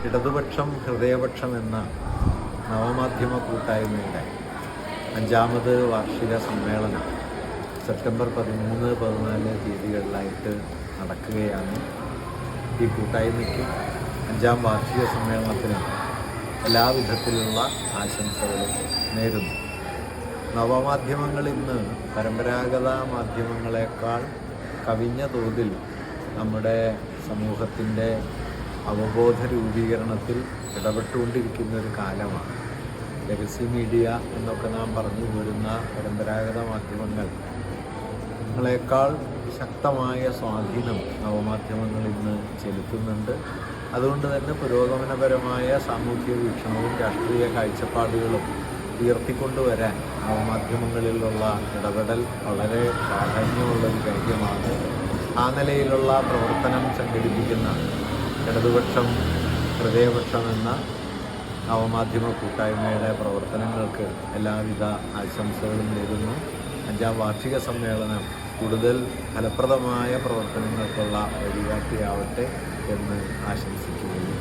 ഇടതുപക്ഷം ഹൃദയപക്ഷം എന്ന നവമാധ്യമ കൂട്ടായ്മയുടെ 5ാമത് വാർഷിക സമ്മേളനം സെപ്റ്റംബർ 13-14 തീയതികളിലായിട്ട് നടക്കുകയാണ്. ഈ കൂട്ടായ്മയ്ക്ക് 5ാം വാർഷിക സമ്മേളനത്തിന് എല്ലാവിധത്തിലുള്ള ആശംസകളും നേരുന്നു. നവമാധ്യമങ്ങൾ ഇന്ന് പരമ്പരാഗത മാധ്യമങ്ങളെക്കാൾ കവിഞ്ഞ തോതിൽ നമ്മുടെ സമൂഹത്തിൻ്റെ അവബോധ രൂപീകരണത്തിൽ ഇടപെട്ടുകൊണ്ടിരിക്കുന്ന ഒരു കാലമാണ്. ലെഗസി മീഡിയ എന്നൊക്കെ നാം പറഞ്ഞു പോരുന്ന പരമ്പരാഗത മാധ്യമങ്ങളെക്കാൾ ശക്തമായ സ്വാധീനം നവമാധ്യമങ്ങൾ ഇന്ന് ചെലുത്തുന്നുണ്ട്. അതുകൊണ്ട് തന്നെ പുരോഗമനപരമായ സാമൂഹ്യ വീക്ഷണവും രാഷ്ട്രീയ കാഴ്ചപ്പാടുകളും ഉയർത്തിക്കൊണ്ടുവരാൻ നവമാധ്യമങ്ങളിലുള്ള ഇടപെടൽ വളരെ പ്രാധാന്യമുള്ളൊരു കാര്യമാണ്. ആ നിലയിലുള്ള പ്രവർത്തനം സംഘടിപ്പിക്കുന്ന ഇടതുപക്ഷം ഹൃദയപക്ഷം എന്ന നവമാധ്യമ കൂട്ടായ്മയുടെ പ്രവർത്തനങ്ങൾക്ക് എല്ലാവിധ ആശംസകളും നേരുന്നു. 5ാം വാർഷിക സമ്മേളനം കൂടുതൽ ഫലപ്രദമായ പ്രവർത്തനങ്ങൾക്കുള്ള വഴികാട്ടിയാവട്ടെ എന്ന് ആശംസിക്കുന്നു.